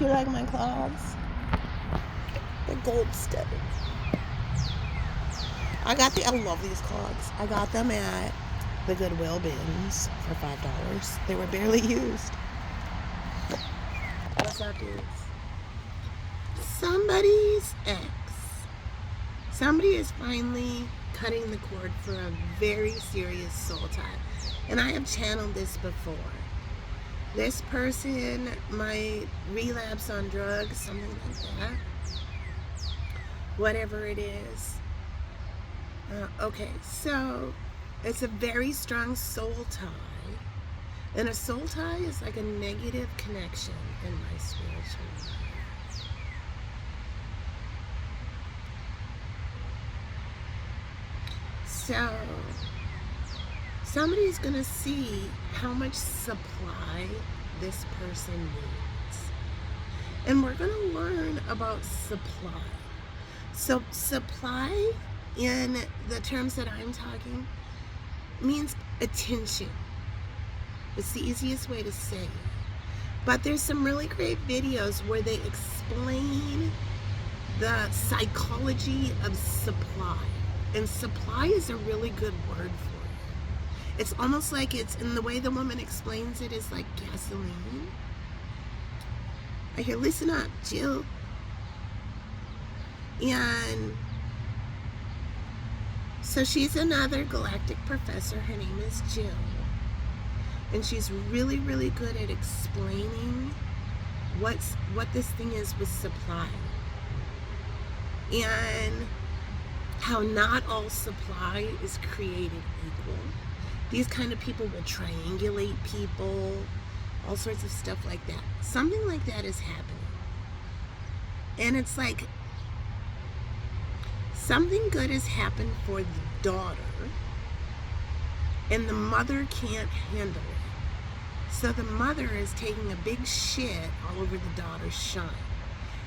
You like my clogs? They're gold studded. I love these clogs. I got them at the Goodwill bins for $5. They were barely used. What's up, dudes? Somebody's ex. Somebody is finally cutting the cord for a very serious soul tie. And I have channeled this before. This person might relapse on drugs, something like that. Whatever it is. Okay, so it's a very strong soul tie. And a soul tie is like a negative connection in my spiritual life. So, somebody's going to see how much supply this person needs. And we're going to learn about supply. So, supply, in the terms that I'm talking, means attention. It's the easiest way to say it. But there's some really great videos where they explain the psychology of supply. And supply is a really good word for it. It's almost like it's, in the way the woman explains it, is like gasoline. I hear, listen up, Jill. And so she's another galactic professor. Her name is Jill. And she's really, really good at explaining what this thing is with supply. And how not all supply is created equal. These kind of people will triangulate people, all sorts of stuff like that. Something like that is happening. And it's like something good has happened for the daughter, and the mother can't handle it. So the mother is taking a big shit all over the daughter's shine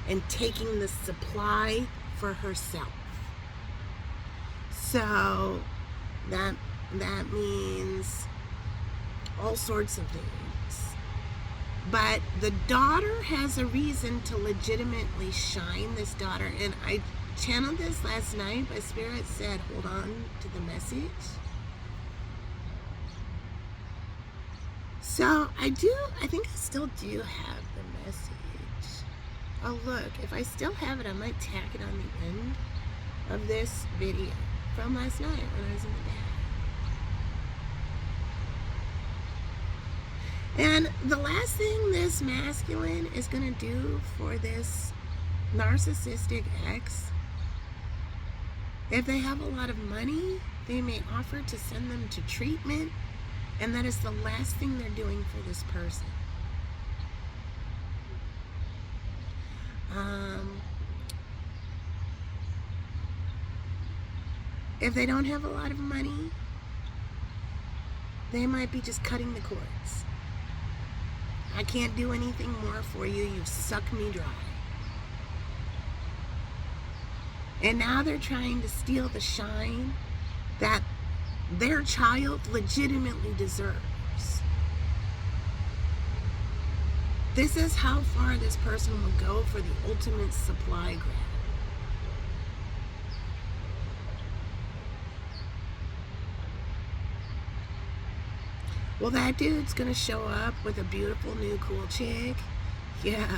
and taking the supply for herself. So that means all sorts of things. But the daughter has a reason to legitimately shine, this daughter. And I channeled this last night, but Spirit said, hold on to the message. So I think I still do have the message. Oh look, if I still have it, I might tack it on the end of this video from last night when I was in the bed. And the last thing this masculine is going to do for this narcissistic ex, if they have a lot of money, they may offer to send them to treatment, and that is the last thing they're doing for this person. If they don't have a lot of money, they might be just cutting the cords. I can't do anything more for you. You've sucked me dry. And now they're trying to steal the shine that their child legitimately deserves. This is how far this person will go for the ultimate supply grab. Well, that dude's gonna show up with a beautiful new cool chick. Yeah.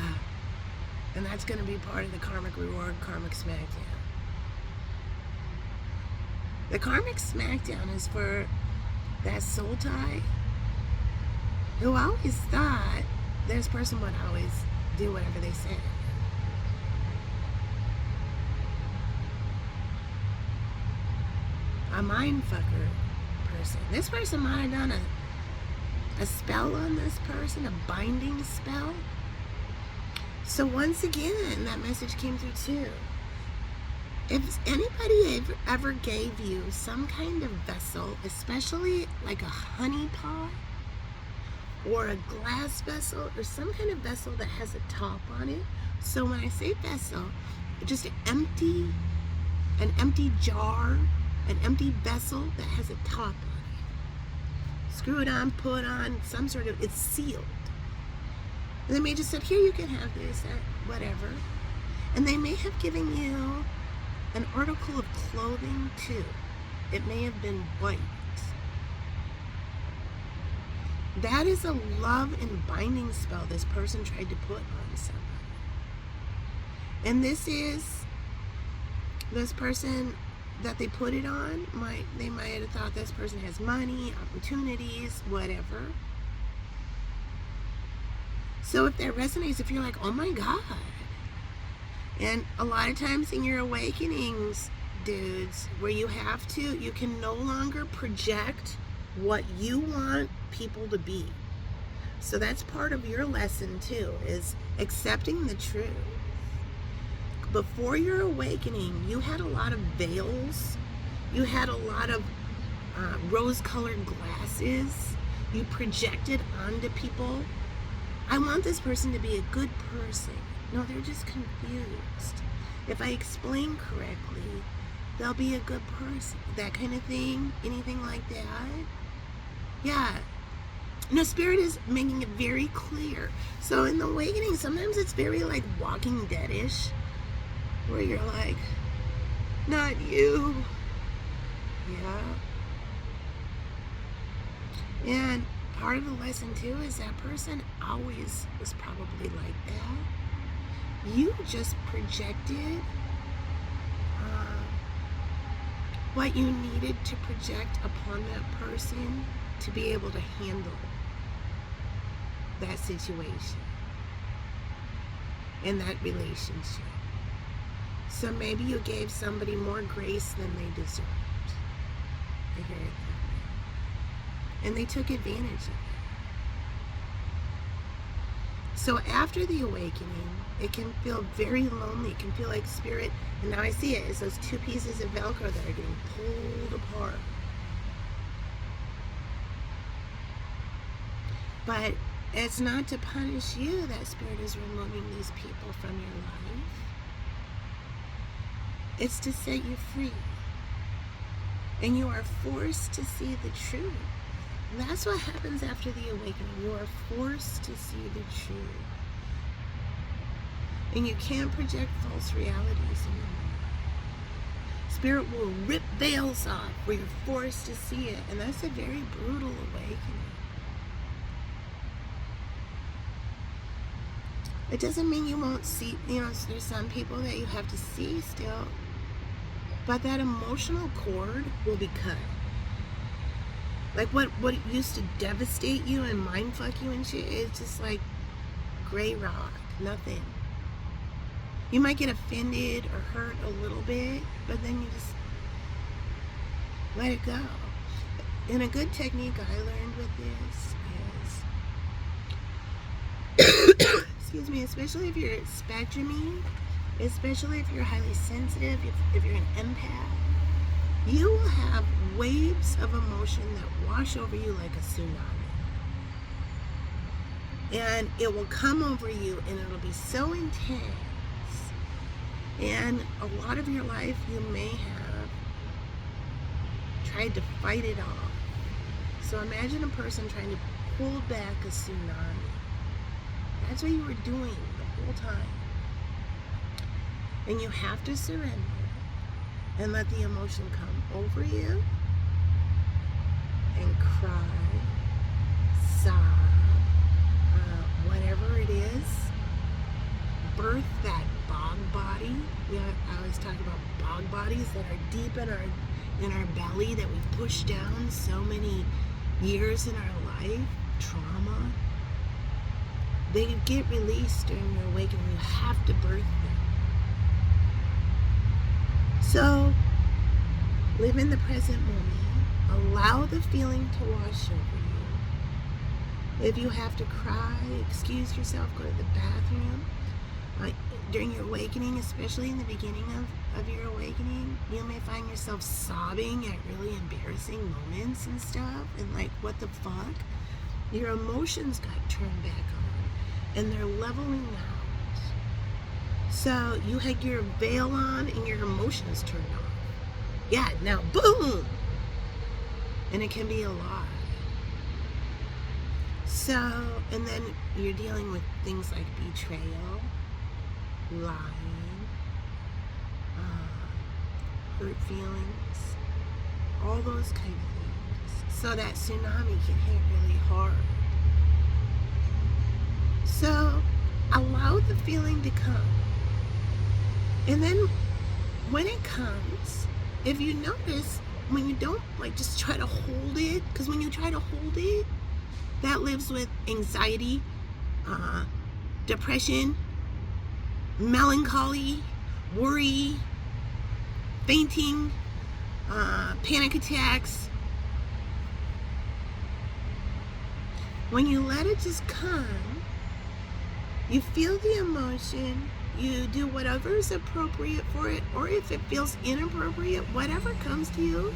And that's gonna be part of the karmic reward, karmic smackdown. The karmic smackdown is for that soul tie who always thought this person would always do whatever they said. A mindfucker person. This person might have done a spell on this person, a binding spell. So once again, that message came through too. If anybody ever gave you some kind of vessel, especially like a honey pot or a glass vessel or some kind of vessel that has a top on it. So when I say vessel, just an empty jar, an empty vessel that has a top on it. Screw it on, put on some sort of, it's sealed. And they may just said, here, you can have this, whatever. And they may have given you an article of clothing too. It may have been white. That is a love and binding spell this person tried to put on somebody. And this person that they put it on, they might have thought this person has money, opportunities, whatever. So if that resonates, if you're like, oh my God. And a lot of times in your awakenings, dudes, where you can no longer project what you want people to be. So that's part of your lesson too, is accepting the truth. Before your awakening, you had a lot of veils. You had a lot of rose-colored glasses. You projected onto people. I want this person to be a good person. No, they're just confused. If I explain correctly, they'll be a good person. That kind of thing. Anything like that. Yeah. No, Spirit is making it very clear. So in the awakening, sometimes it's very like Walking Dead-ish, where you're like, not you. Yeah. And part of the lesson too is that person always was probably like that. You just projected what you needed to project upon that person to be able to handle that situation and that relationship. So maybe you gave somebody more grace than they deserved. I hear it that way. And they took advantage of it. So after the awakening, it can feel very lonely. It can feel like Spirit, and now I see it, it's those two pieces of Velcro that are getting pulled apart. But it's not to punish you that Spirit is removing these people from your life. It's to set you free. And you are forced to see the truth. And that's what happens after the awakening. You are forced to see the truth. And you can't project false realities anymore. Spirit will rip veils off where you're forced to see it. And that's a very brutal awakening. It doesn't mean you won't see, there's some people that you have to see still. But that emotional cord will be cut. Like what used to devastate you and mindfuck you and shit is just like gray rock, nothing. You might get offended or hurt a little bit, but then you just let it go. And a good technique I learned with this is, excuse me, especially if you're spectrum-y, especially if you're highly sensitive, if you're an empath, you will have waves of emotion that wash over you like a tsunami. And it will come over you and it'll be so intense. And a lot of your life you may have tried to fight it off. So imagine a person trying to pull back a tsunami. That's what you were doing the whole time. And you have to surrender and let the emotion come over you and cry, sob, whatever it is. Birth that bog body. I always talk about bog bodies that are deep in our belly that we push down so many years in our life, trauma. They get released during your awakening. You have to birth them. So, live in the present moment. Allow the feeling to wash over you. If you have to cry, excuse yourself, go to the bathroom. During your awakening, especially in the beginning of your awakening, you may find yourself sobbing at really embarrassing moments and stuff. And like, what the fuck? Your emotions got turned back on. And they're leveling out. So you had your veil on and your emotions turned off. Yeah, now boom! And it can be a lie. So, and then you're dealing with things like betrayal, lying, hurt feelings, all those kind of things. So that tsunami can hit really hard. So allow the feeling to come. And then when it comes, if you notice, when you don't like just try to hold it, because when you try to hold it, that lives with anxiety, depression, melancholy, worry, fainting, panic attacks. When you let it just come, you feel the emotion, you do whatever is appropriate for it, or if it feels inappropriate, whatever comes to you,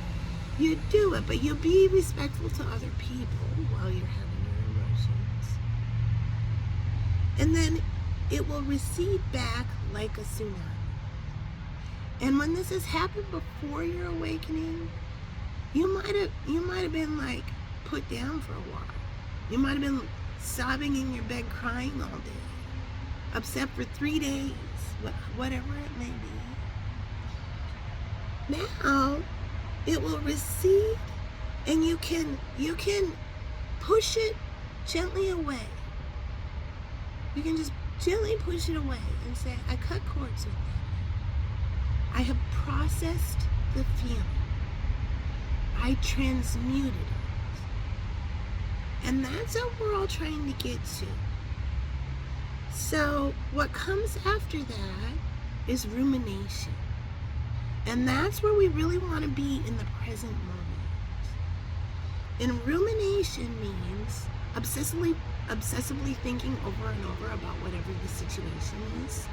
you do it, but you be respectful to other people while you're having your emotions. And then it will recede back like a tsunami. And when this has happened before your awakening, you might have been like put down for a while. You might have been sobbing in your bed crying all day, upset for 3 days, whatever it may be. Now it will recede, and you can push it gently away. You can just gently push it away and say, I cut cords with that. I have processed the feeling. I transmuted it. And that's what we're all trying to get to. So what comes after that is rumination. And that's where we really want to be in the present moment. And rumination means obsessively thinking over and over about whatever the situation is.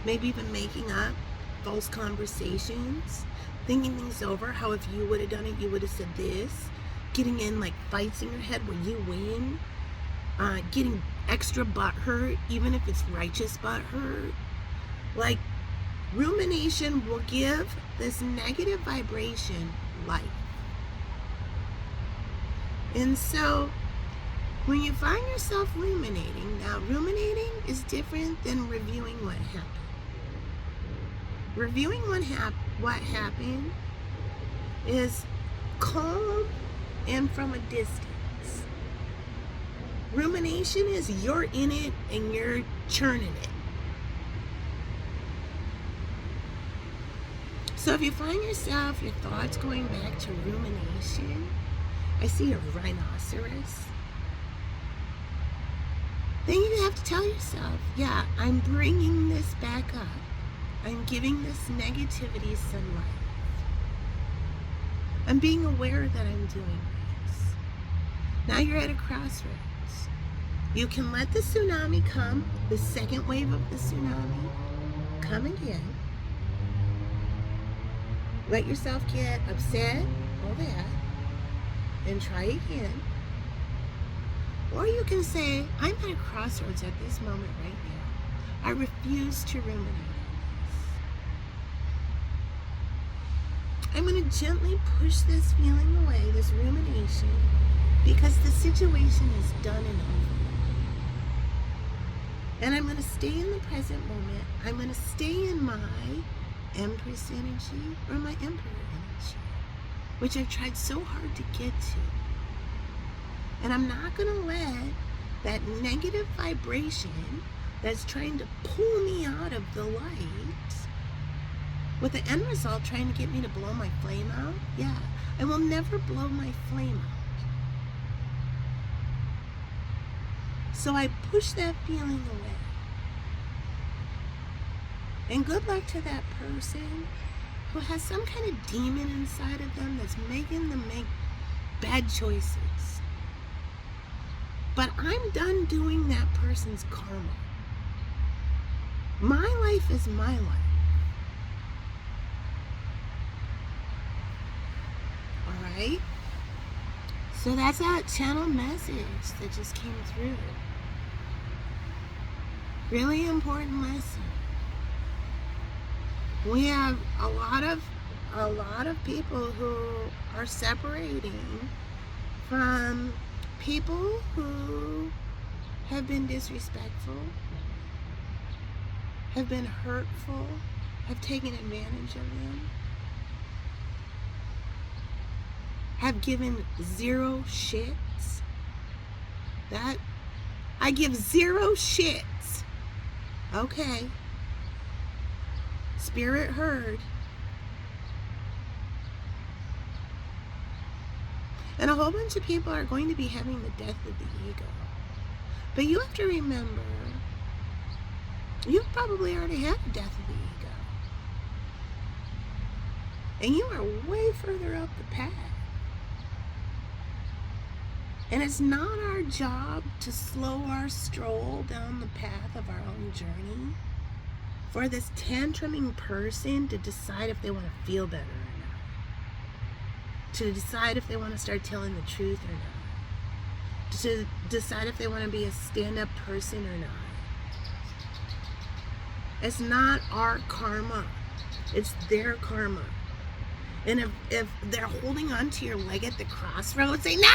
Maybe even making up false conversations, thinking things over, how if you would have done it, you would have said this, getting in like fights in your head where you win, getting extra butthurt, even if it's righteous butthurt. Like, rumination will give this negative vibration life. And so when you find yourself ruminating, now ruminating is different than reviewing what happened. Reviewing what happened is calm and from a distance. Rumination is you're in it and you're churning it. So if you find yourself, your thoughts going back to rumination, I see a rhinoceros, then you have to tell yourself, yeah, I'm bringing this back up. I'm giving this negativity some life. I'm being aware that I'm doing this. Now you're at a crossroads. You can let the tsunami come, the second wave of the tsunami, come again. Let yourself get upset, all that, and try again. Or you can say, I'm at a crossroads at this moment right now. I refuse to ruminate. I'm going to gently push this feeling away, this rumination, because the situation is done and over. And I'm going to stay in the present moment. I'm going to stay in my Empress energy or my Emperor energy, which I've tried so hard to get to. And I'm not going to let that negative vibration that's trying to pull me out of the light, with the end result trying to get me to blow my flame out. Yeah, I will never blow my flame out. So I push that feeling away. And good luck to that person who has some kind of demon inside of them that's making them make bad choices. But I'm done doing that person's karma. My life is my life. Alright? So that's that channel message that just came through. Really important lesson. We have a lot of people who are separating from People who have been disrespectful, have been hurtful, have taken advantage of them, have given zero shits. That I give zero shits. Okay. Spirit heard. And a whole bunch of people are going to be having the death of the ego. But you have to remember, you've probably already had the death of the ego. And you are way further up the path. And it's not our job to slow our stroll down the path of our own journey for this tantruming person to decide if they want to feel better or not. To decide if they want to start telling the truth or not. To decide if they want to be a stand-up person or not. It's not our karma. It's their karma. And if they're holding on to your leg at the crossroads, say, no!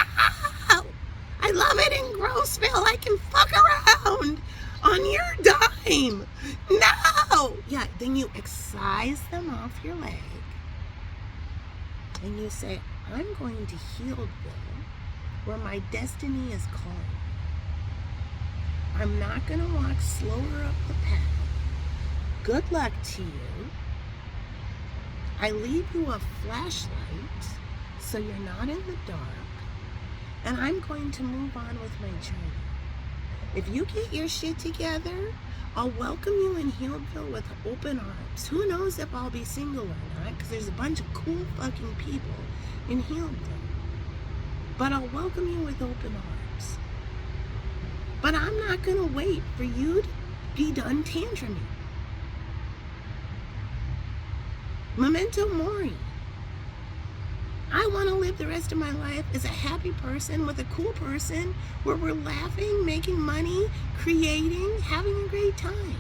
I love it in Grossville. I can fuck around on your dime. No! Yeah, then you excise them off your leg. And you say, I'm going to Heyoka, where my destiny is calling. I'm not going to walk slower up the path. Good luck to you. I leave you a flashlight so you're not in the dark. And I'm going to move on with my journey. If you get your shit together, I'll welcome you in Heyoka with open arms. Who knows if I'll be single or not, because there's a bunch of cool fucking people in Heyoka. But I'll welcome you with open arms. But I'm not going to wait for you to be done tantruming. Memento mori. I want to live the rest of my life as a happy person with a cool person where we're laughing, making money, creating, having a great time.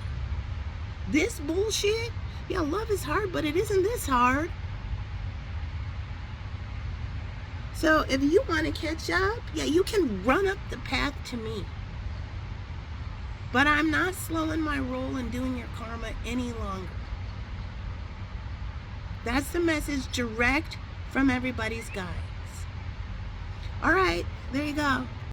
This bullshit, yeah, love is hard, but it isn't this hard. So if you want to catch up, yeah, you can run up the path to me. But I'm not slowing my roll and doing your karma any longer. That's the message direct from everybody's guides. All right, there you go.